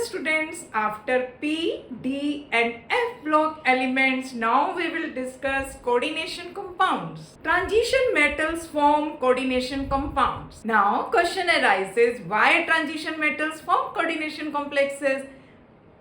students, after P, D and F block elements, now we will discuss coordination compounds. Transition metals form coordination compounds. Now question arises, why transition metals form coordination complexes?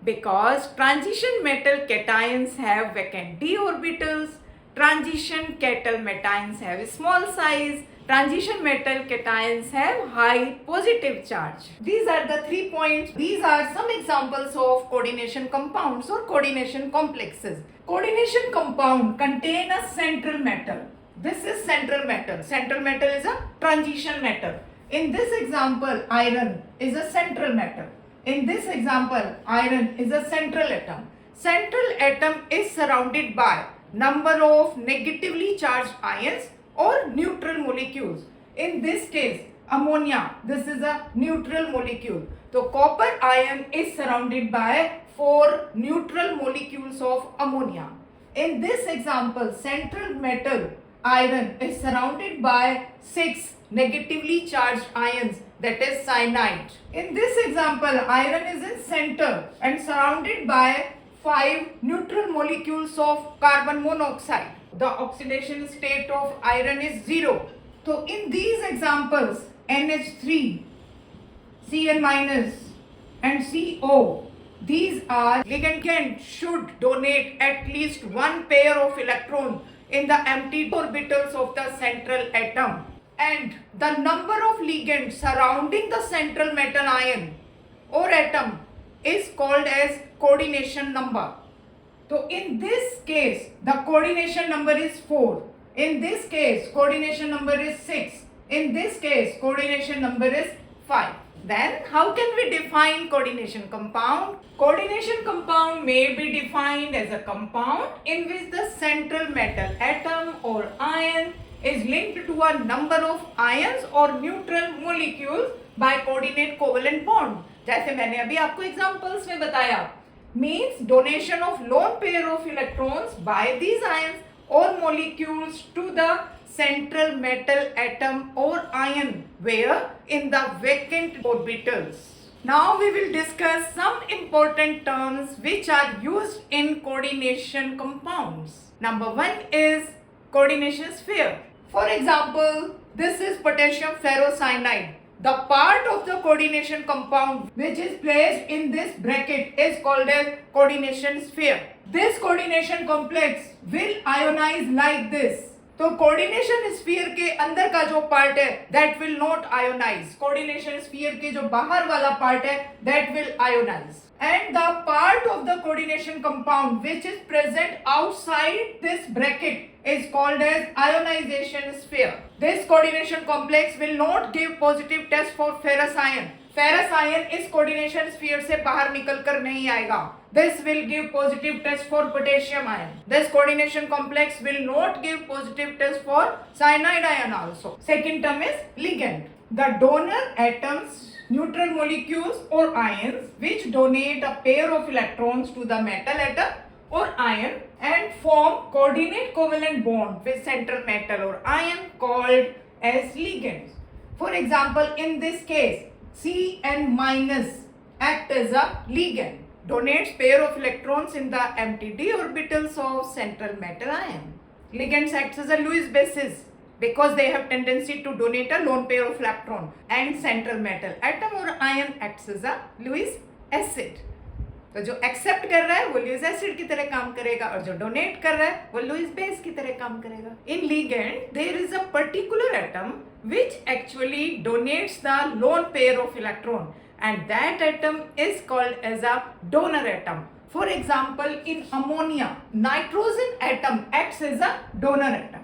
Because transition metal cations have vacant d orbitals, transition ketal metions have small size, transition metal cations have high positive charge. These are the 3 points. These are some examples of coordination compounds or coordination complexes. Coordination compound contain a central metal. This is central metal. Central metal is a transition metal. In this example, iron is a central metal. In this example, iron is a central atom. Central atom is surrounded by number of negatively charged ions or neutral molecules. In this case, ammonia, this is a neutral molecule. So, copper ion is surrounded by 4 neutral molecules of ammonia. In this example, central metal, iron, is surrounded by 6 negatively charged ions, that is cyanide. In this example, iron is in center and surrounded by 5 neutral molecules of carbon monoxide. The oxidation state of iron is 0. So in these examples, NH3, Cn minus and CO, these are ligand should donate at least 1 pair of electrons in the empty orbitals of the central atom. And the number of ligands surrounding the central metal ion or atom is called as coordination number. So in this case, the coordination number is 4. In this case, coordination number is 6. In this case, coordination number is 5. Then how can we define coordination compound? Coordination compound may be defined as a compound in which the central metal atom or ion is linked to a number of ions or neutral molecules by coordinate covalent bond. जैसे मैंने अभी आपको examples में बताया, means donation of lone pair of electrons by these ions or molecules to the central metal atom or ion where in the vacant orbitals. Now we will discuss some important terms which are used in coordination compounds. Number 1 is coordination sphere. For example, this is potassium ferrocyanide. The part of the coordination compound which is placed in this bracket is called as coordination sphere. This coordination complex will ionize like this. तो coordination sphere के अंदर का जो part है that will not ionize. Coordination sphere के जो बाहर वाला part है that will ionize. And the part of the coordination compound which is present outside this bracket is called as ionization sphere. This coordination complex will not give positive test for ferrous ion. Ferrous ion इस coordination sphere से बाहर निकल कर नहीं आएगा. This will give positive test for potassium ion. This coordination complex will not give positive test for cyanide ion also. Second term is ligand. The donor atoms, neutral molecules or ions which donate a pair of electrons to the metal atom or ion and form coordinate covalent bond with central metal or ion called as ligands. For example, in this case, Cn minus act as a ligand, donates pair of electrons in the empty d orbitals of central metal ion. Ligands acts as a Lewis basis because they have tendency to donate a lone pair of electron, and central metal atom or ion acts as a Lewis acid. तो जो accept कर रहा है वो Lewis acid की तरह काम करेगा और जो डोनेट कर रहा है वो लुईस बेस की तरह काम करेगा. In ligand there is a particular atom which actually donates the lone pair of electron, and that atom is called as a donor atom. For example, in ammonia, nitrogen atom acts as a donor atom.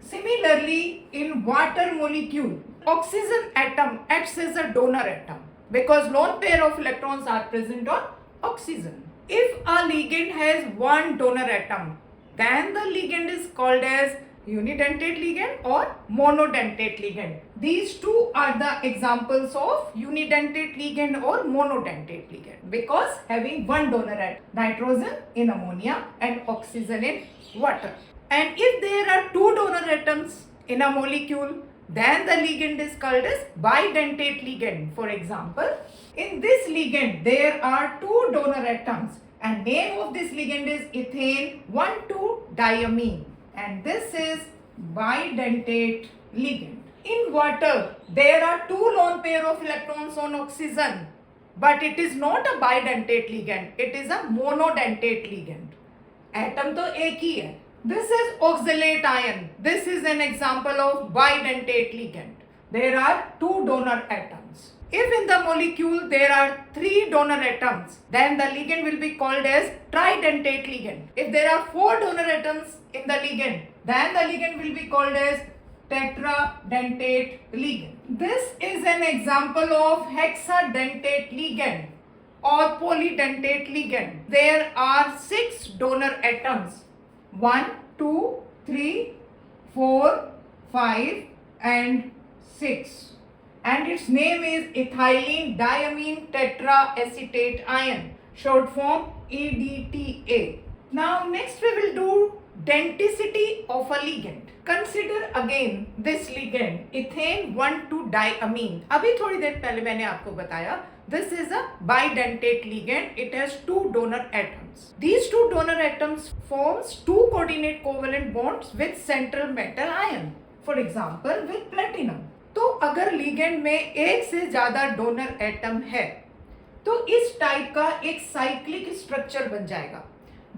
Similarly, in water molecule, oxygen atom acts as a donor atom because lone pair of electrons are present on oxygen. If a ligand has one donor atom, then the ligand is called as unidentate ligand or monodentate ligand. These two are the examples of unidentate ligand or monodentate ligand because having one donor atom, nitrogen in ammonia and oxygen in water. And if there are two donor atoms in a molecule, then the ligand is called as bidentate ligand. For example, in this ligand there are two donor atoms and name of this ligand is ethane 1,2-diamine, and this is bidentate ligand. In water there are two lone pair of electrons on oxygen, but it is not a bidentate ligand, it is a monodentate ligand. Atom तो एक ही है. This is oxalate ion. This is an example of bidentate ligand. There are two donor atoms. If in the molecule there are three donor atoms, then the ligand will be called as tridentate ligand. If there are four donor atoms in the ligand, then the ligand will be called as tetradentate ligand. This is an example of hexadentate ligand or polydentate ligand. There are 6 donor atoms. 1, 2, 3, 4, 5 and 6. And its name is ethylene diamine tetraacetate ion, short form EDTA. Now next we will do denticity of a ligand. Consider again this ligand ethane 1,2-diamine. अभी थोड़ी देर पहले मैंने आपको बताया this is a bidentate ligand. It has two donor atoms. These two donor atoms forms two coordinate covalent bonds with central metal ion. For example, with platinum. तो अगर ligand में एक से ज्यादा donor atom है तो इस टाइप का एक साइक्लिक स्ट्रक्चर बन जाएगा.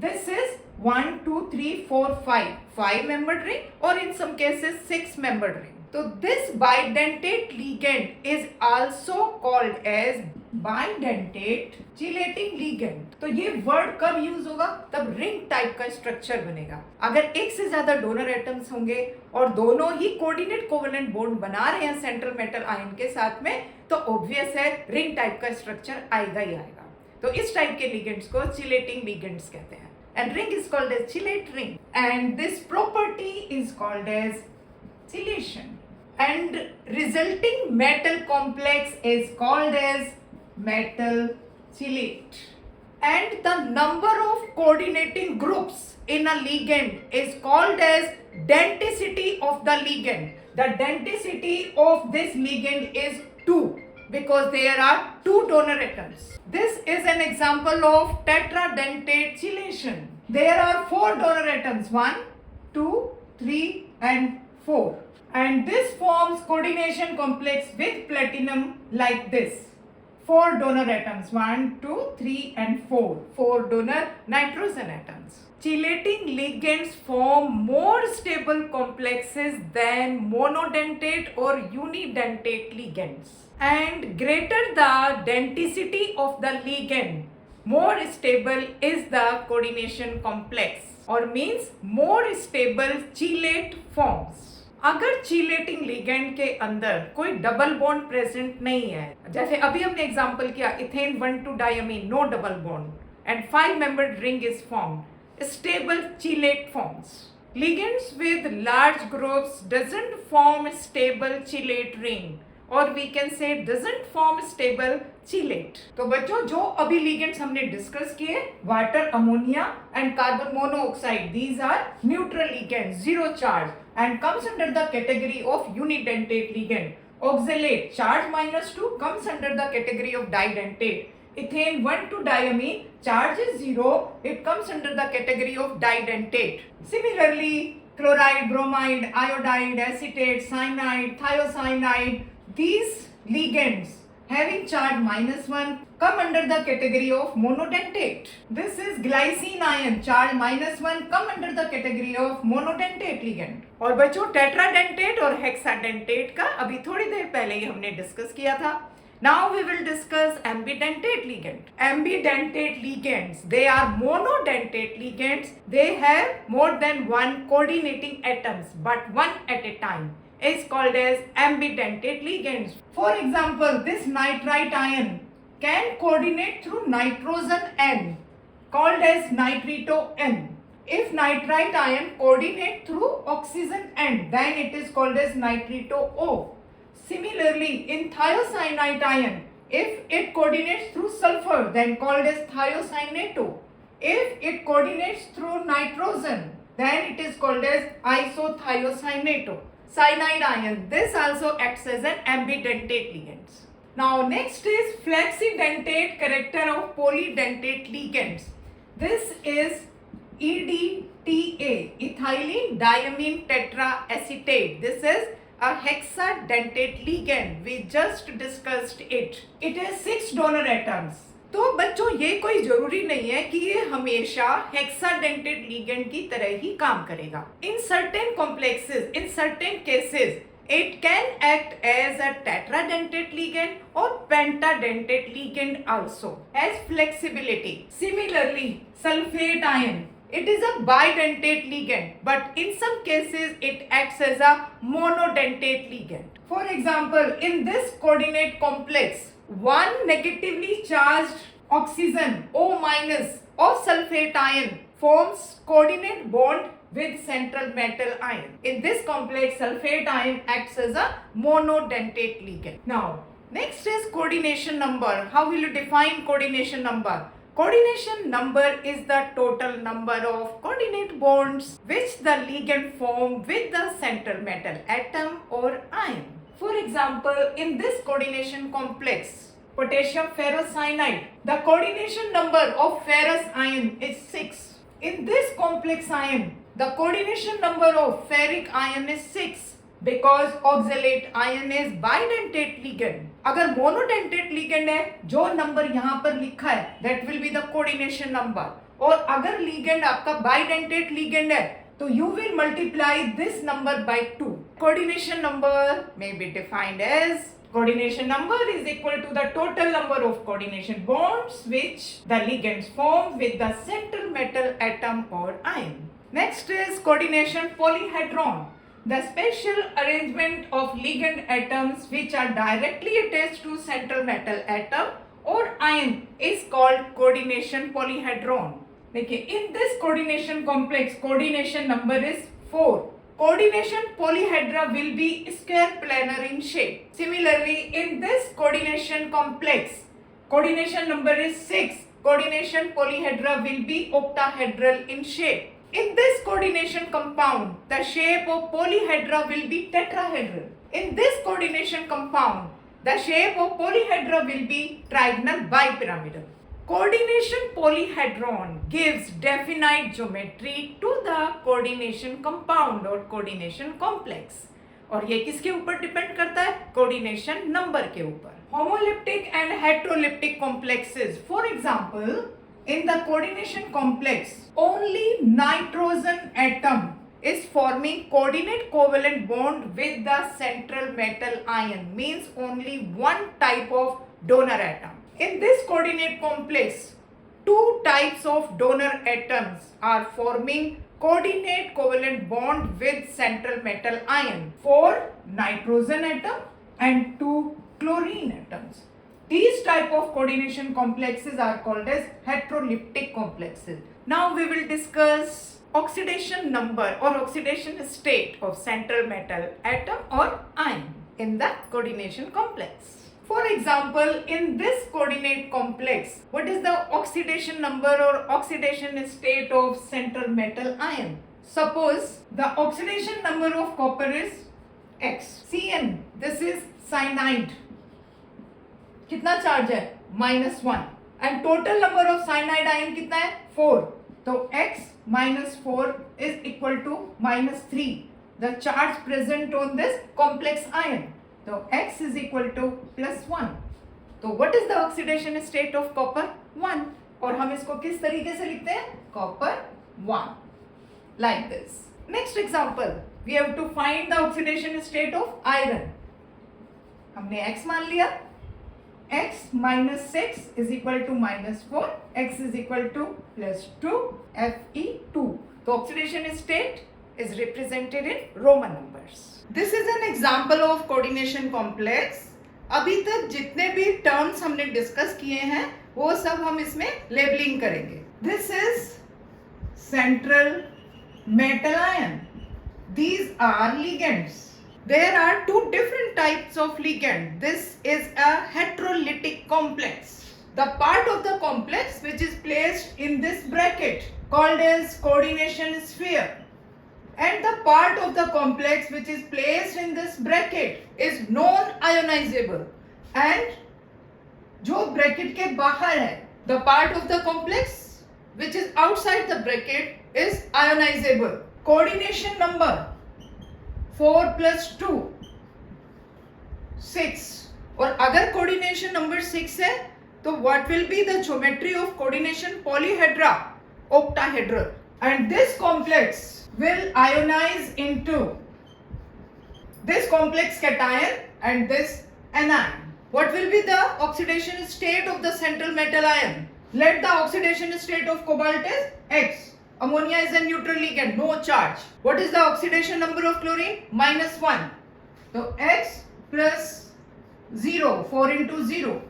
This is 1, 2, 3, 4, 5. 5-membered ring or in some cases 6-membered ring. So this bidentate ligand is also called as bidentate chelating ligand. तो ये वर्ड कब यूज होगा? तब रिंग टाइप का स्ट्रक्चर बनेगा. अगर एक से ज्यादा डोनर एटम्स होंगे और दोनों ही कोऑर्डिनेट कोवेलेंट बॉन्ड बना रहे हैं सेंट्रल मेटल आयन के साथ में, तो ऑब्वियस है रिंग टाइप का स्ट्रक्चर आएगा ही आएगा. तो इस टाइप के लिगेंड्स को चिलेटिंग लिगेंड्स कहते हैं. And ring is called as chelate ring, and this property is called as chelation, and resulting metal complex is called as metal chelate. And the number of coordinating groups in a ligand is called as denticity of the ligand. The denticity of this ligand is 2 because there are two donor atoms. This is an example of tetradentate chelation. There are 4 donor atoms, 1, 2, 3 and 4. And this forms coordination complex with platinum like this. 4 donor atoms, 1, 2, 3 and 4. 4 donor nitrogen atoms. Chelating ligands form more stable complexes than monodentate or unidentate ligands. And greater the denticity of the ligand, more stable is the coordination complex, or means more stable chelate forms. अगर चीलेटिंग ligand के अंदर कोई double bond present नहीं है, जैसे अभी हमने example किया ethane 1,2-diamine, no double bond and 5-membered ring is formed, stable chelate forms. Ligands with large groups doesn't form stable chelate ring, or we can say doesn't form stable chelate. तो बच्चों जो अभी ligands हमने discuss किए, water, ammonia and carbon monoxide, these are neutral ligands, zero charge and comes under the category of unidentate ligand. Oxalate, charge -2, comes under the category of didentate. Ethane 1,2-diamine, charge is 0, it comes under the category of didentate. Similarly, chloride, bromide, iodide, acetate, cyanide, thiocyanide, these ligands having charge -1 come under the category of monodentate. This is glycine ion, charge -1, come under the category of monodentate ligand. और बच्चों tetradentate और hexadentate का अभी थोड़ी देर पहले ही हमने discuss किया था. Now we will discuss ambidentate ligand. Ambidentate ligands, they are monodentate ligands. They have more than one coordinating atoms, but one at a time, is called as ambidentate ligands. For example, this nitrite ion can coordinate through nitrogen N, called as nitrito N. If nitrite ion coordinate through oxygen N, then it is called as nitrito O. Similarly, in thiocyanate ion, if it coordinates through sulfur, then called as thiocyanato. If it coordinates through nitrogen, then it is called as isothiocyanato. cyanide ion. This also acts as an ambidentate ligand. Now next is flexidentate character of polydentate ligands. This is EDTA, ethylene diamine tetraacetate. This is a hexadentate ligand. We just discussed it. It has 6 donor atoms. तो बच्चों ये कोई जरूरी नहीं है कि ये हमेशा हेक्साडेंटेड लिगेंड की तरह ही काम करेगा. In certain complexes, in certain cases, it can act as a tetradentate ligand or pentadentate ligand also, has flexibility. Similarly, sulfate ion, it is a bidentate ligand, but in some cases it acts as a monodentate ligand. For example, in this coordinate complex, one negatively charged oxygen O minus of sulfate ion forms coordinate bond with central metal ion. In this complex, sulfate ion acts as a monodentate ligand. Now, next is coordination number. How will you define coordination number? Coordination number is the total number of coordinate bonds which the ligand form with the central metal atom or ion. For example, in this coordination complex, potassium ferrocyanide, the coordination number of ferrous ion is 6. In this complex ion, the coordination number of ferric ion is 6 because oxalate ion is bidentate ligand. अगर monodentate ligand है, जो number यहाँ पर लिखा है, that will be the coordination number. और अगर ligand आपका bidentate ligand है, तो you will multiply this number by 2. Coordination number may be defined as coordination number is equal to the total number of coordination bonds which the ligands form with the central metal atom or ion. Next is coordination polyhedron. The special arrangement of ligand atoms which are directly attached to central metal atom or ion is called coordination polyhedron. देखिए, in this coordination complex, coordination number is 4. Coordination polyhedra will be square planar in shape. Similarly, in this coordination complex, coordination number is 6. Coordination polyhedra will be octahedral in shape. In this coordination compound, the shape of polyhedra will be tetrahedral. In this coordination compound, the shape of polyhedra will be trigonal bipyramidal. Coordination polyhedron gives definite geometry to the coordination compound or coordination complex. और ये किसके ऊपर depend करता है? Coordination number के ऊपर. Homoleptic and heteroleptic complexes. For example, in the coordination complex, only nitrogen atom is forming coordinate covalent bond with the central metal ion. Means only one type of donor atom. In this coordinate complex, two types of donor atoms are forming coordinate covalent bond with central metal ion. 4 nitrogen atom and 2 chlorine atoms. These type of coordination complexes are called as heteroleptic complexes. Now we will discuss oxidation number or oxidation state of central metal atom or ion in the coordination complex. For example, in this coordinate complex, what is the oxidation number or oxidation state of central metal ion? Suppose the oxidation number of copper is X. Cn, this is cyanide. कितना charge है? -1. And total number of cyanide ion कितना है? 4. तो X minus 4 is equal to -3. The charge present on this complex ion. So X is equal to +1. तो what is the oxidation state of copper? 1. और हम इसको किस तरीके से लिखते हैं? Copper 1. Like this. Next example, we have to find the oxidation state of iron. हमने X मान लिया. X minus 6 is equal to -4. X is equal to +2. Fe2. तो oxidation state is represented in Roman numbers. This is an example of coordination complex. अभी तक जितने भी terms हमने discuss किए हैं वो सब हम इसमें labeling करेंगे. This is central metal ion. These are ligands. There are two different types of ligand. This is a heterolytic complex. The part of the complex which is placed in this bracket called as coordination sphere and the part of the complex which is placed in this bracket is non-ionizable, and जो bracket के बाहर है, the part of the complex which is outside the bracket is ionizable. Coordination number 4 plus 2 6, और अगर coordination number 6 है तो what will be the geometry of coordination polyhedra? Octahedral. And this complex will ionize into this complex cation and this anion. What will be the oxidation state of the central metal ion? Let the oxidation state of cobalt is X. Ammonia is a neutral ligand, no charge. What is the oxidation number of chlorine? -1. So X plus 0, 4 into 0,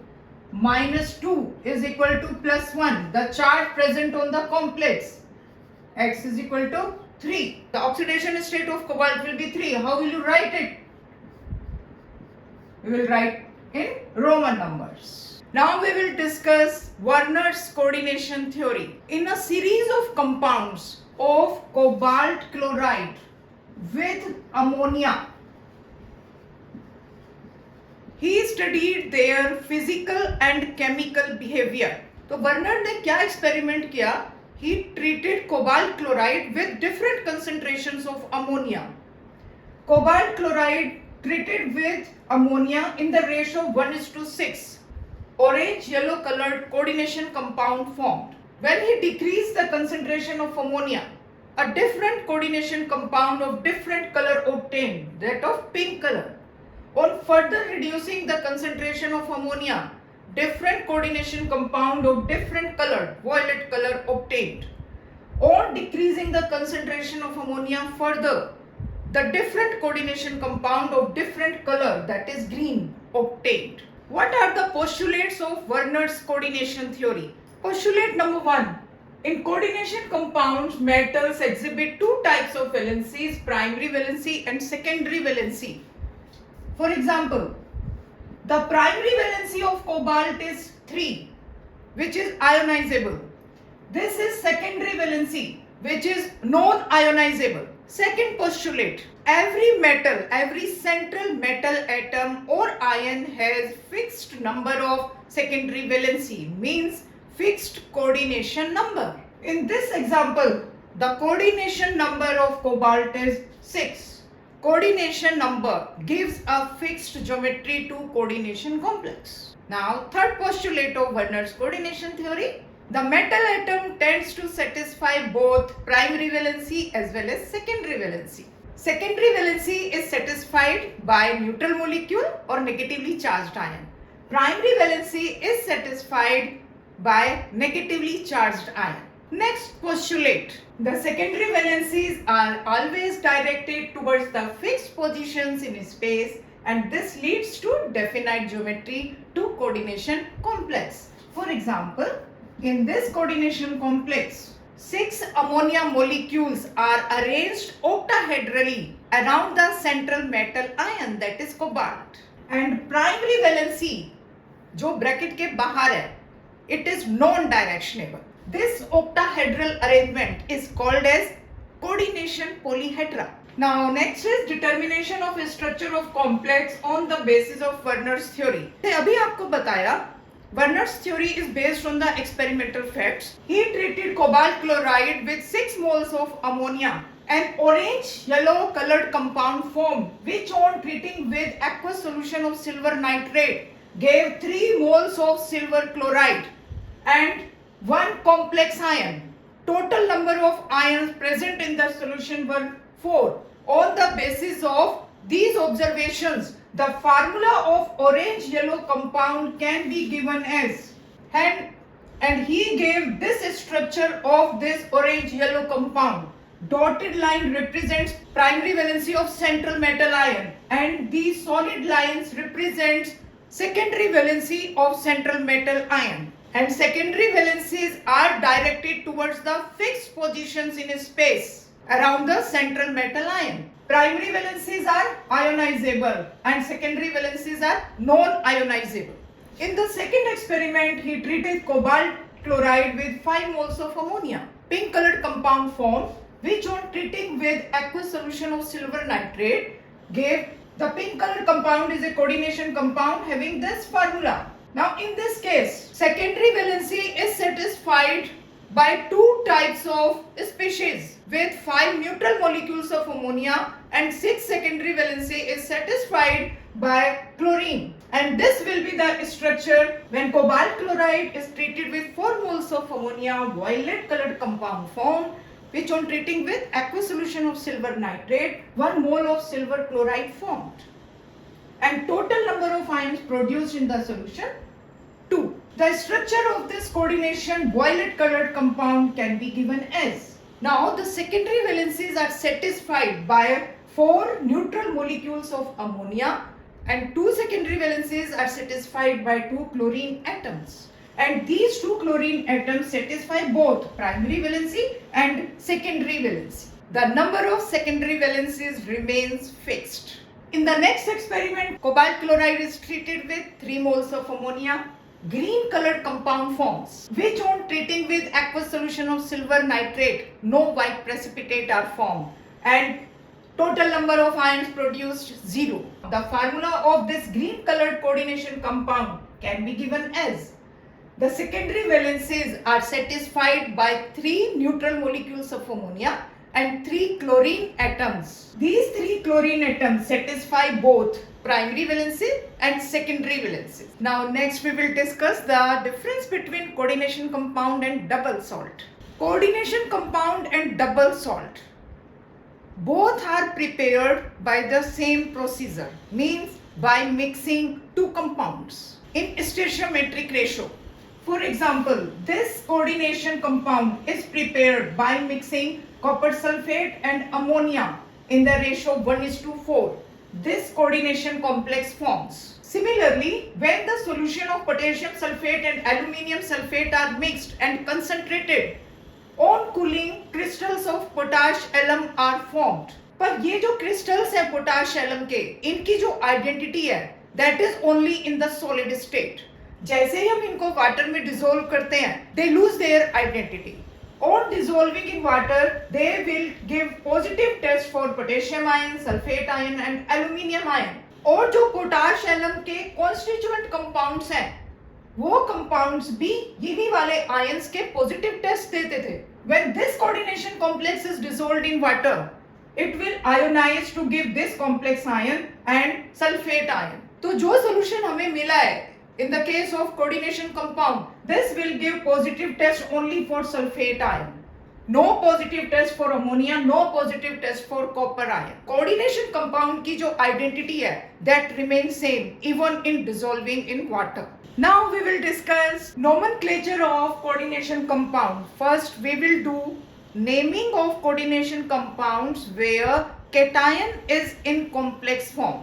minus 2 is equal to plus 1. The charge present on the complex. X is equal to 3. The oxidation state of cobalt will be 3. How will you write it? We will write in Roman numbers. Now we will discuss Werner's coordination theory. In a series of compounds of cobalt chloride with ammonia, he studied their physical and chemical behavior. तो Werner ने क्या experiment किया? He treated cobalt chloride with different concentrations of ammonia. Cobalt chloride treated with ammonia in the ratio 1:6. Orange yellow colored coordination compound formed. When he decreased the concentration of ammonia, a different coordination compound of different color obtained, that of pink color. On further reducing the concentration of ammonia, different coordination compound of different color, violet color obtained. On decreasing the concentration of ammonia further, the different coordination compound of different color, that is green, obtained. What are the postulates of Werner's coordination theory? Postulate number 1. In coordination compounds, metals exhibit two types of valencies, primary valency and secondary valency. For example, the primary valency of cobalt is 3, which is ionizable. This is secondary valency, which is non-ionizable. Second postulate, every metal, every central metal atom or ion has fixed number of secondary valency, means fixed coordination number. In this example, the coordination number of cobalt is 6. Coordination number gives a fixed geometry to coordination complex. Now, third postulate of Werner's coordination theory, the metal atom tends to satisfy both primary valency as well as secondary valency. Secondary valency is satisfied by neutral molecule or negatively charged ion. Primary valency is satisfied by negatively charged ion. Next postulate, the secondary valencies are always directed towards the fixed positions in space, and this leads to definite geometry to coordination complex. For example, in this coordination complex, 6 ammonia molecules are arranged octahedrally around the central metal ion, that is cobalt. And primary valency, जो bracket के बाहर है, it is non-directionable. This octahedral arrangement is called as coordination polyhedra. Now next is determination of structure of complex on the basis of Werner's theory. अभी आपको बताया Werner's theory is based on the experimental facts. He treated cobalt chloride with 6 moles of ammonia. An orange yellow colored compound formed, which on treating with aqueous solution of silver nitrate gave 3 moles of silver chloride and 1 complex ion. Total number of ions present in the solution were 4. On the basis of these observations, the formula of orange yellow compound can be given as, and he gave this structure of this orange yellow compound. Dotted line represents primary valency of central metal ion, and these solid lines represents secondary valency of central metal ion. And secondary valencies are directed towards the fixed positions in space around the central metal ion. Primary valencies are ionizable and secondary valencies are non-ionizable. In the second experiment, he treated cobalt chloride with 5 moles of ammonia. Pink colored compound formed. which on treating with aqueous solution of silver nitrate gave the pink colored compound is a coordination compound having this formula. Now in this case, secondary valency is satisfied by two types of species with 5 neutral molecules of ammonia, and 6 secondary valency is satisfied by chlorine. And this will be the structure when cobalt chloride is treated with 4 moles of ammonia, violet colored compound formed, which on treating with aqueous solution of silver nitrate, 1 mole of silver chloride formed. And total number of ions produced in the solution, 2. The structure of this coordination violet colored compound can be given as. Now the secondary valencies are satisfied by 4 neutral molecules of ammonia, and 2 secondary valencies are satisfied by 2 chlorine atoms. And these 2 chlorine atoms satisfy both primary valency and secondary valency. The number of secondary valencies remains fixed. In the next experiment, cobalt chloride is treated with 3 moles of ammonia. Green colored compound forms, which on treating with aqueous solution of silver nitrate, no white precipitate are formed, and total number of ions produced 0. The formula of this green colored coordination compound can be given as. The secondary valencies are satisfied by 3 neutral molecules of ammonia and 3 chlorine atoms. These 3 chlorine atoms satisfy both primary valency and secondary valency. Now next we will discuss the difference between coordination compound and double salt. Coordination compound and double salt, both are prepared by the same procedure, means by mixing 2 compounds in stoichiometric ratio. For example, this coordination compound is prepared by mixing copper sulfate and ammonia in the ratio 1:4. This coordination complex forms. Similarly, when the solution of potassium sulfate and aluminium sulfate are mixed and concentrated, on cooling crystals of potash alum are formed. पर ये जो crystals हैं potash alum के, इनकी जो identity है, that is only in the solid state. जैसे ही हम इनको वाटर में dissolve करते हैं, they lose their identity. On dissolving in water, they will give positive test for potassium ion, sulfate ion and aluminium ion. और जो potash alum के constituent compounds हैं, वो compounds भी यही वाले ions के positive test देते थे. When this coordination complex is dissolved in water, it will ionize to give this complex ion and sulfate ion. तो जो solution हमें मिला है, in the case of coordination compound, this will give positive test only for sulfate ion. No positive test for ammonia, no positive test for copper ion. Coordination compound की जो identity है, that remains same even in dissolving in water. Now we will discuss nomenclature of coordination compound. First we will do naming of coordination compounds where cation is in complex form.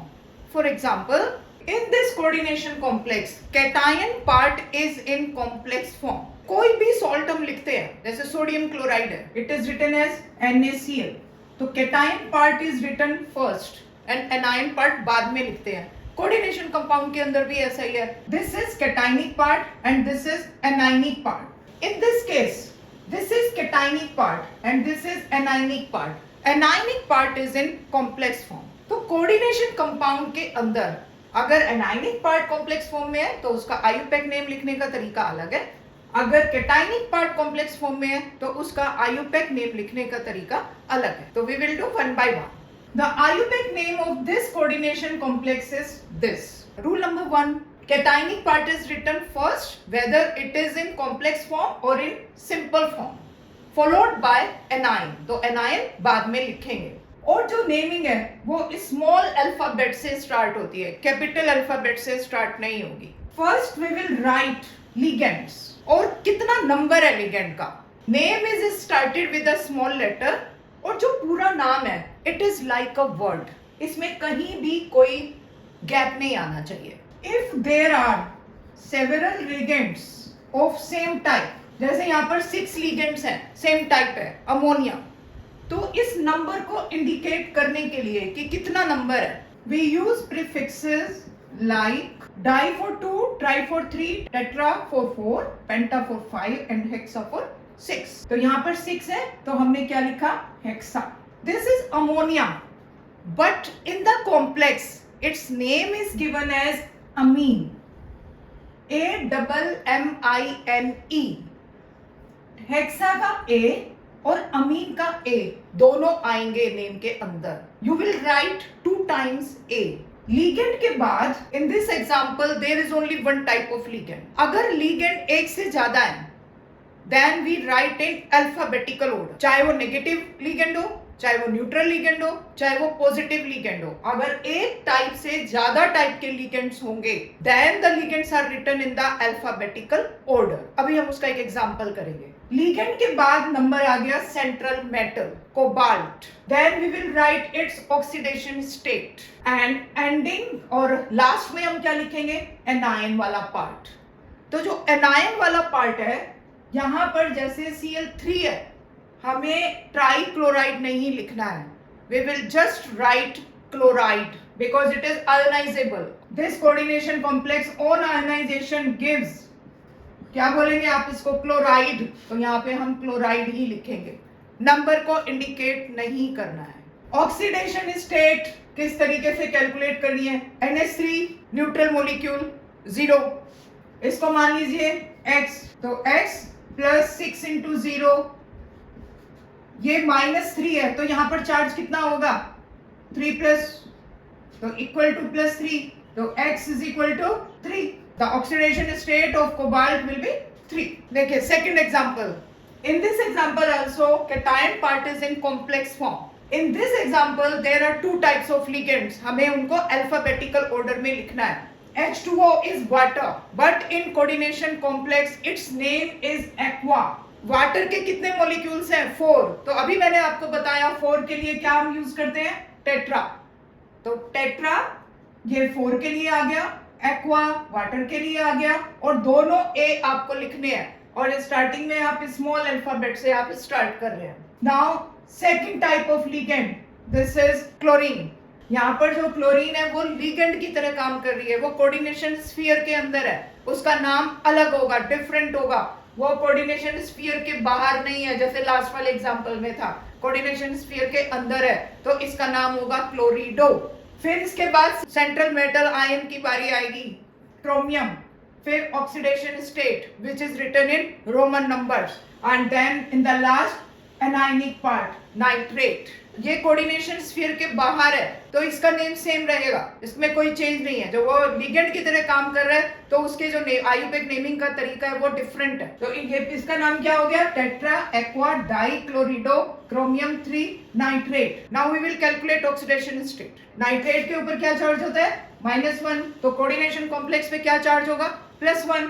For example, in this coordination complex, cation part is in complex form. कोई भी salt हम लिखते हैं, जैसे sodium chloride है, it is written as NaCl. तो cation part is written first and anion part बाद में लिखते हैं. कोऑर्डिनेशन कंपाउंड के अंदर भी ऐसा ही है. This is cationic part and this is anionic part. In this case, this is cationic part and this is anionic part. Anionic part is in complex form. तो कोऑर्डिनेशन कंपाउंड के अंदर अगर anionic part complex form में है तो उसका IUPAC name लिखने का तरीका अलग है. अगर कैटायनिक पार्ट कॉम्प्लेक्स फॉर्म में है तो उसका आयुपैक नेम लिखने का तरीका अलग है. तो we will do one by one. The IUPAC name of this coordination complex is this. Rule number 1. Cationic part is written first whether it is in complex form or in simple form. Followed by anion. तो anion बाद में लिखेंगे. और जो naming है वो small alphabet से start होती है, कैपिटल अल्फाबेट से स्टार्ट नहीं होगी. First we will write ligands. और कितना नंबर है लिगेंड का. Name is started with a small letter. और जो पूरा नाम है it is like a word. इसमें कहीं भी कोई गैप नहीं आना चाहिए. If there are several ligands of same type, जैसे यहाँ पर 6 लिगेंड्स हैं, सेम टाइप है अमोनिया, तो इस नंबर को इंडिकेट करने के लिए कि कितना नंबर है, we use prefixes like di for 2, tri for 3, tetra for 4, penta for 5 and hexa for 6, तो यहाँ पर 6 है तो हमने क्या लिखा, hexa. This is ammonia, but in the complex its name is given as ammine, AMMINE। Hexa का A और अमीन का A दोनों आएंगे नेम के अंदर। You will write 2 times A। Ligand के बाद in this example there is only 1 type of ligand. अगर लीगेंड एक से ज्यादा है then we write in alphabetical order, चाहे वो नेगेटिव लीगेंड हो, चाहे वो न्यूट्रल लीगेंड हो, चाहे वो पॉजिटिव लीगेंड हो। अगर एक टाइप से ज्यादा टाइप के लीगेंड्स होंगे then the ligands are written in the alphabetical order. अभी हम उसका एक एग्जांपल करेंगे। लीगेंड के बाद नंबर आ गया central metal, cobalt. Then we will write its oxidation state and ending, और लास्ट में हम क्या लिखेंगे, एनायन वाला पार्ट। तो जो एनायन वाला पार्ट है यहाँ पर जैसे Cl3 है, हमें ट्राई क्लोराइड नहीं लिखना है, we will just write chloride because it is ionisable. This coordination complex on ionisation gives, क्या बोलेंगे आप इसको, क्लोराइड, तो यहाँ पे हम क्लोराइड ही लिखेंगे, नंबर को इंडिकेट नहीं करना है। ऑक्सीडेशन स्टेट किस तरीके से कैलकुलेट करनी है, NH3 न्यूट्रल मॉलिक्यूल 0, इसको मान लीजिए X, तो X प्लस 6 इंटू 0, ये -3 है तो यहाँ पर चार्ज कितना होगा, 3 प्लस, तो इक्वल टू +3, तो X is equal to 3। The oxidation state of cobalt will be 3। देखिए second example, in this example also cation part is in complex form. In this example there are 2 types of ligands, हमें उनको alphabetical order में लिखना है। H2O is water, but in coordination complex its name is aqua। Water के कितने molecules हैं, 4। तो अभी मैंने आपको बताया 4 के लिए क्या हम यूज करते हैं, टेट्रा। तो टेट्रा ये 4 के लिए आ गया, एक्वा वाटर के लिए आ गया, और दोनों ए आपको लिखने हैं, और स्टार्टिंग में आप स्मॉल अल्फाबेट से आप स्टार्ट कर रहे हैं। Now second type of ligand, this is chlorine. यहाँ पर जो क्लोरीन है वो लिगेंड की तरह काम कर रही है, वो कोऑर्डिनेशन स्फीयर के अंदर है, उसका नाम अलग होगा, डिफरेंट होगा, वो कोऑर्डिनेशन स्फीयर के बाहर नहीं है जैसे लास्ट वाले एग्जांपल में था, कोऑर्डिनेशन स्फीयर के अंदर है, तो इसका नाम होगा क्लोरिडो। फिर इसके बाद सेंट्रल मेटल आयन की बारी आएगी, क्रोमियम, फिर oxidation state which is written in Roman numbers, and then in the last anionic part, nitrate. ये कोऑर्डिनेशन स्फीयर के बाहर है तो इसका नेम सेम रहेगा, इसमें कोई चेंज नहीं है। जो वो लिगेंड की तरह काम कर रहा है तो उसके जो आयुपेक नेमिंग का तरीका है वो डिफरेंट है। तो ये इसका नाम क्या हो गया, tetra aqua di chlorido chromium 3 nitrate. Now we will calculate oxidation state. Nitrate के ऊपर क्या चार्ज होता है, -1, तो कोऑर्डिनेशन कॉम्प्लेक्स पे क्या चार्ज होगा, +1।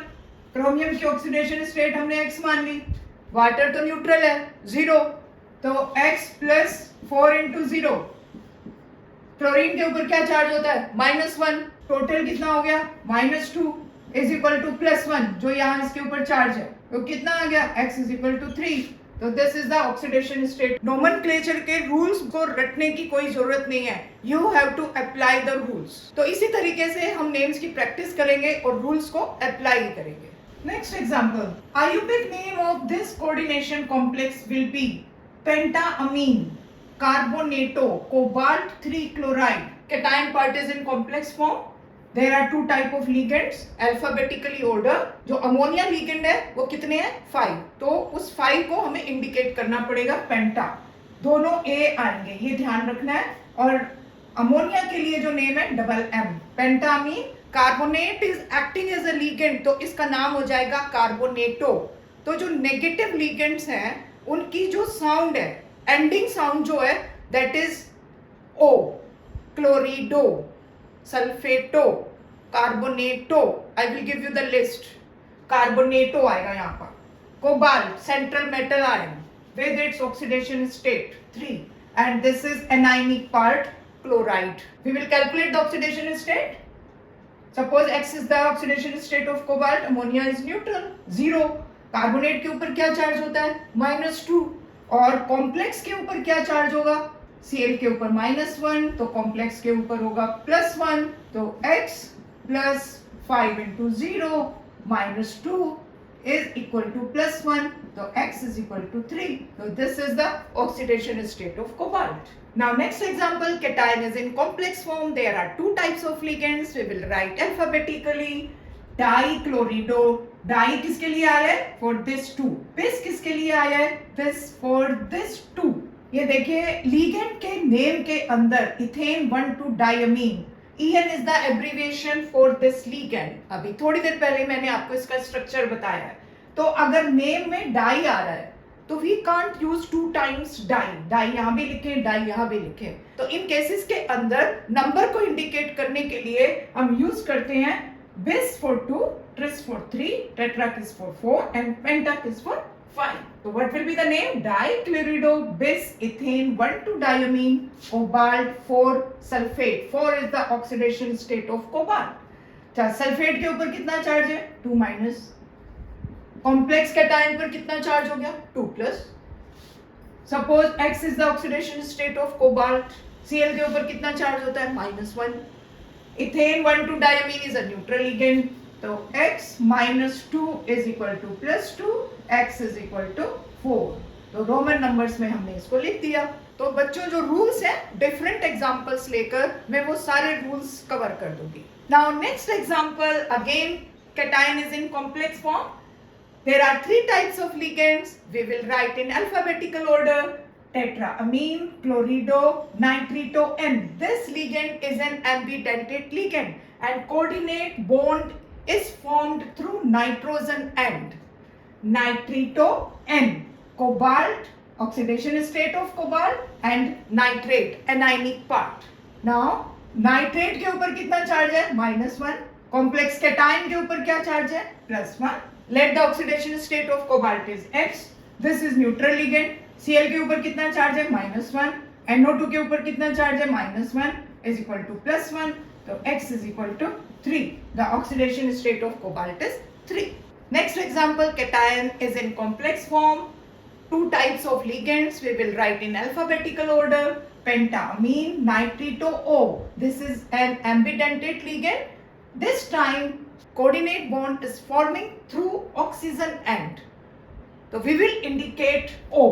क्रोमियम की ऑक्सीडेशन स्टेट हमने X मान ली, वाटर तो न्यूट्रल है 0, तो X प्लस 4 इंटू 0। क्लोरीन के ऊपर क्या चार्ज होता है, -1, टोटल कितना हो गया, -2 इज इक्वल टू +1, जो यहाँ इसके ऊपर चार्ज है, तो कितना आ गया, X इज इक्वल टू 3। तो this is the oxidation state. Nomenclature के रूल्स को रटने की कोई जरूरत नहीं है, you have to apply the rules. तो इसी तरीके से हम नेम्स की प्रैक्टिस करेंगे और रूल्स को अप्लाई करेंगे। Next example, IUPAC name of this coordination complex will be pentaammine carbonato cobalt 3 chloride. cation part is in complex form. There are 2 type of ligands alphabetically order. जो ammonia ligand है वो कितने हैं, 5, तो उस 5 को हमें इंडिकेट करना पड़ेगा पेंटा, दोनों A आएंगे, ये ध्यान रखना है। और अमोनिया के लिए जो नेम है MM, pentaammine carbonate is acting as a ligand, तो इसका नाम हो जाएगा कार्बोनेटो। तो जो नेगेटिव लिगेंड्स हैं उनकी जो साउंड है, एंडिंग साउंड जो है that is O, chlorido, sulphato, carbonato. I will give you the list. Carbonato आएगा यहाँ पर, cobalt central metal ion with its oxidation state 3, and this is anionic part chloride. We will calculate the oxidation state. Suppose X is the oxidation state of cobalt, ammonia is neutral 0. Carbonate के ऊपर क्या charge होता है, -2, और complex के ऊपर क्या charge होगा, Cl के ऊपर -1, तो कॉम्प्लेक्स के ऊपर होगा +1, तो X + 5 × 0 -2 is equal to +1, so X is equal to 3. So this is the oxidation state of cobalt. Now next example, cation is in complex form. There are two types of ligands. We will write alphabetically. Dichlorido, di किसके लिए आया है? For this two. Bis किसके लिए आया है? This for this two. ये देखिए लीगेंड के नेम के अंदर ethane 1,2 diamine, EN is the abbreviation for this ligand. अभी थोड़ी देर पहले मैंने आपको इसका स्ट्रक्चर बताया है. तो अगर नेम में डाई आ रहा है तो we can't use 2 times di. Di यहाँ भी लिखें, डाई यहाँ भी लिखें. तो इन केसेस के अंदर नंबर को इंडिकेट करने के लिए हम यूज करते हैं bis for 2, tris for 3, tetrakis for 4 and pentakis for 5. So what will be the name? Dichlorido bis ethane 1,2 diamine cobalt 4 sulfate. 4 is the oxidation state of cobalt. अच्छा, सल्फेट के ऊपर कितना चार्ज है? 2 माइनस. कॉम्प्लेक्स कैटायन पर कितना charge हो गया? 2 plus. Suppose X is the oxidation state of cobalt. Cl के ऊपर कितना चार्ज होता है? -1. Ethane 1,2 diamine is a neutral ligand. So X minus 2 is equal to plus 2. X is equal to 4. तो रोमन नंबर्स में हमने इसको लिख दिया. तो बच्चों जो रूल्स हैं डिफरेंट एग्जांपल्स लेकर मैं वो सारे रूल्स कवर कर दूंगी. Now next example, again cation is in complex form. There are 3 types of ligands. We will write in alphabetical order. Tetraamine, chlorido, nitrito N. This ligand is an ambidentate ligand and coordinate bond is formed through nitrogen end. Nitrito N. Cobalt, oxidation state of cobalt and nitrate, anionic part. Now, nitrate के ऊपर कितना charge है? -1. Complex cation के ऊपर क्या charge है? +1. Let the oxidation state of cobalt is X. This is neutral ligand. Cl के ऊपर कितना चार्ज है? -1. NO2 के ऊपर कितना चार्ज है? -1 is equal to +1. तो X is equal to 3. The oxidation state of cobalt is 3. Next example, cation is in complex form. 2 types of ligands. We will write in alphabetical order. Pentamine, nitrito O. This is an ambidentate ligand. This time coordinate bond is forming through oxygen end. So we will indicate O.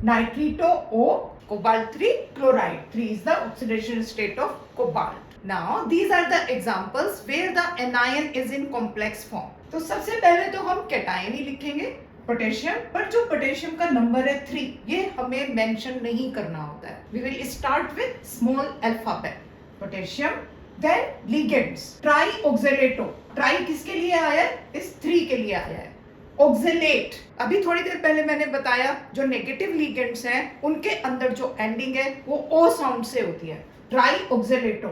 Nitrito O, cobalt 3 chloride. 3 is the oxidation state of cobalt. Now these are the examples where the anion is in complex form. तो सबसे पहले तो हम cation ही लिखेंगे, potassium. पर जो potassium का number है 3, ये हमें मेंशन नहीं करना होता है. We will start with small alphabet. Potassium, then ligands. Trioxalato. Tri किसके लिए आया है? इस 3 के लिए आया है. ऑक्जेलेट, अभी थोड़ी देर पहले मैंने बताया जो नेगेटिव लिगेंड्स हैं उनके अंदर जो एंडिंग है वो ओ साउंड से होती है. Tri oxalato.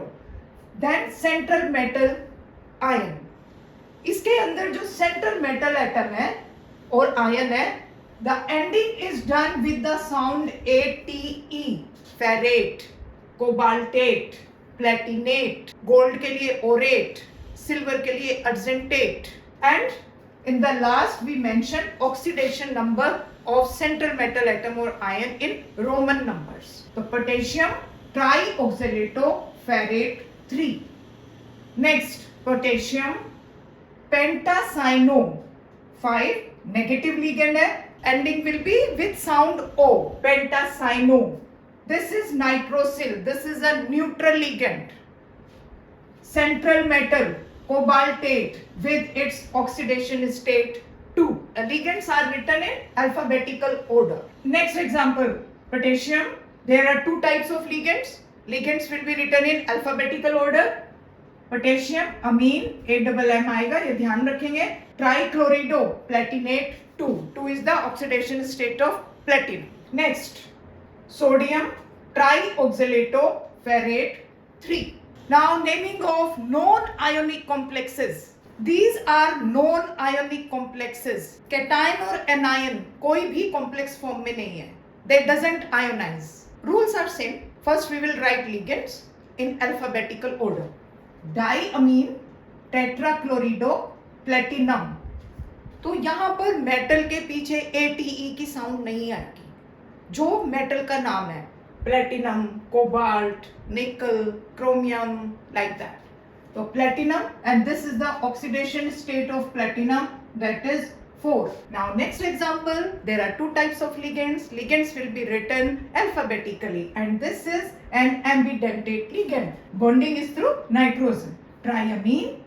Then central metal ion. इसके अंदर जो सेंट्रल मेटल एटम है और आयन है, the ending is done with the sound ATE. Ferrate, cobaltate, platinate. Gold के लिए ओरेट, सिल्वर के लिए argentate. And in the last we mentioned oxidation number of central metal atom or ion in Roman numbers. So potassium trioxalato ferrate 3. Next, potassium pentacyano 5, negative ligand hai, ending will be with sound O. Pentacyano. This is nitrosyl. This is a neutral ligand. Central metal cobaltate with its oxidation state 2. The ligands are written in alphabetical order. Next example, potassium. There are 2 types of ligands. Ligands will be written in alphabetical order. Potassium amine, AMM आएगा, ये ध्यान रखेंगे. Trichlorido, platinate 2. 2 is the oxidation state of platinum. Next, sodium trioxalato ferrate 3. Now naming of non-ionic complexes. These are non-ionic complexes. Cation और anion कोई भी complex form में नहीं है. They doesn't ionize. Rules are same. First we will write ligands in alphabetical order. Diamine, tetrachlorido, platinum. तो यहाँ पर metal के पीछे ATE की साउंड नहीं आएगी. जो मेटल का नाम है, platinum, cobalt, nickel, chromium, like that. So platinum, and this is the oxidation state of platinum, that is 4. Now next example, there are two types of ligands. Ligands will be written alphabetically, and this is an ambidentate ligand. Bonding is through nitrogen. Triamine,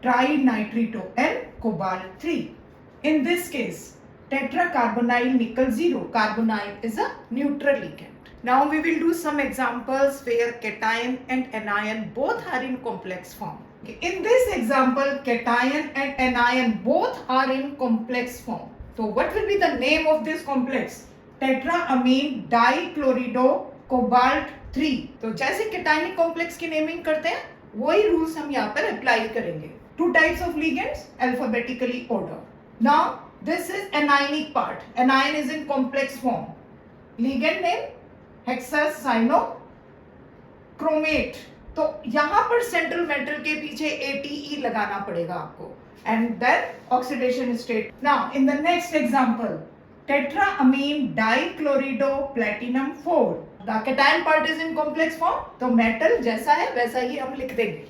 trinitrito N, cobalt 3. In this case, tetracarbonyl nickel 0. Carbonyl is a neutral ligand. Now we will do some examples where cation and anion both are in complex form. In this example, cation and anion both are in complex form. So what will be the name of this complex? Tetraamine dichlorido cobalt 3. तो जैसे cationic complex की naming करते हैं वही rules हम यहाँ पर apply करेंगे. Two types of ligands alphabetically ordered. Now this is anionic part. Anion is in complex form. Ligand name hexacyano-chromate. तो यहाँ पर सेंट्रल मेटल के पीछे ATE लगाना पड़ेगा आपको. And then oxidation state. Now in the next example, tetraamine dichlorido platinum 4. The cation part is in complex form. तो metal जैसा है वैसा ही हम लिख देंगे.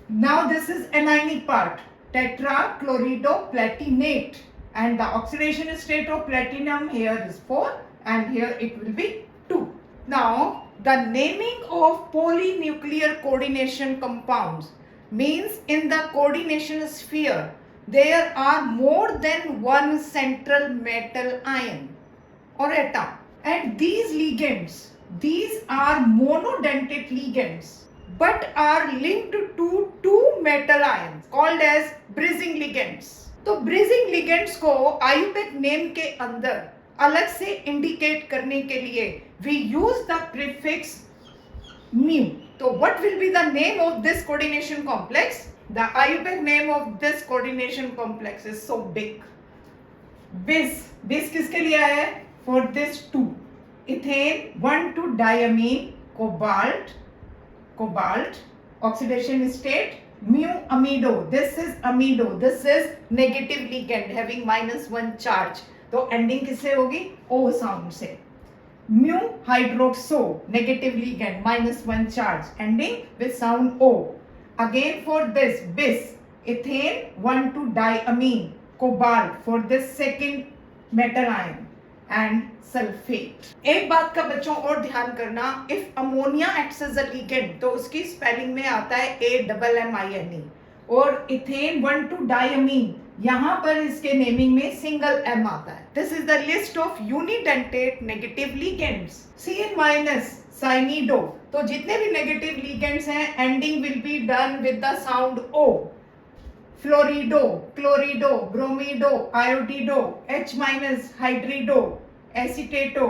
Now this is anionic part, tetrachlorido platinate, and the oxidation state of platinum here is 4 and here it will be 2. Now the naming of polynuclear coordination compounds means in the coordination sphere there are more than one central metal ion or atom, and these ligands, these are monodentate ligands but are linked to two metal ions called as bridging ligands. तो bridging ligands को IUPAC name के अंदर अलग से indicate करने के लिए we use the prefix mu. तो what will be the name of this coordination complex? The IUPAC name of this coordination complex is so big. Bis. Bis किसके लिए है? For this two. Ethane 1,2-diamine, cobalt, oxidation state, mu amido. This is amido. This is negative ligand having -1 charge. तो ending किससे होगी? O sound से. Mu hydroxo, negative ligand, -1 charge, ending with sound O. Again for this, bis, ethane 1,2-diamine, cobalt for this second metal ion, and sulphate. एक बात का बच्चों और ध्यान करना, if ammonia acts as a ligand तो उसकी स्पेलिंग में आता है AMMINE, और इथेन 1,2-डायमीन यहाँ पर इसके नेमिंग में सिंगल M आता है. This is the list of unidentate negative ligands. CN- cyanido. तो जितने भी नेगेटिव लिगेंड्स हैं ending will be done with the sound O. Fluorido, chlorido, bromido, iodido, H- hydrido, acetato,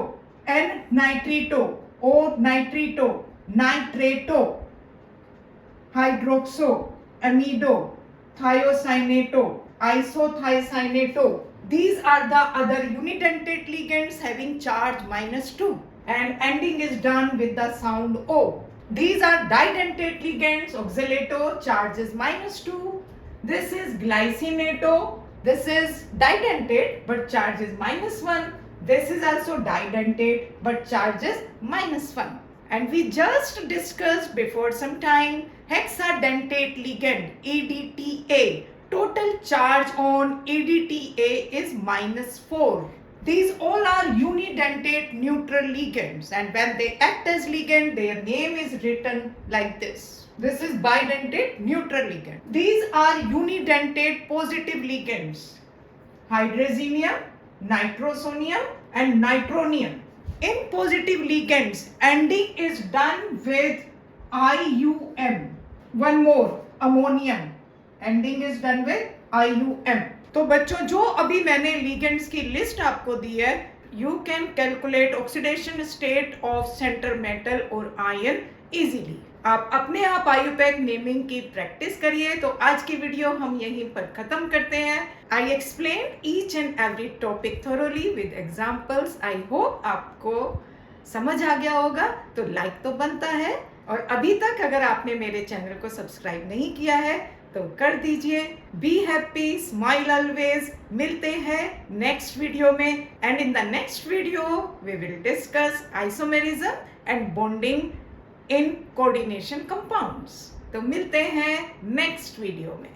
N nitrito, O nitrito, nitrato, hydroxo, amido, thiocyanato, isothiocyaneto. These are the other unidentate ligands having charge -2 and ending is done with the sound O. These are didentate ligands. Oxalato charge is -2. This is glycinato. This is didentate but charge is -1. This is also didentate but charge is -1. And we just discussed before some time hexadentate ligand EDTA. Total charge on EDTA is -4. These all are unidentate neutral ligands, and when they act as ligand, their name is written like this. This is bidentate neutral ligand. These are unidentate positive ligands. Hydrazinium, nitrosonium and nitronium. In positive ligands, ending is done with IUM. One more, ammonium. Ending is done with IUM. तो बच्चों जो अभी मैंने ligands की list आपको दी है, you can calculate oxidation state of centre metal और ion easily. आप अपने आप IUPAC नेमिंग की प्रैक्टिस करिए. तो आज की वीडियो हम यहीं पर खत्म करते हैं. I explain each and every topic thoroughly with examples. I hope आपको समझ आ गया होगा. तो लाइक तो बनता है, और अभी तक अगर आपने मेरे चैनल को सब्सक्राइब नहीं किया है तो कर दीजिए. Be happy, smile always. मिलते हैं नेक्स्ट वीडियो में, and in the next video we will discuss isomerism and bonding in coordination compounds. तो मिलते हैं नेक्स्ट वीडियो में.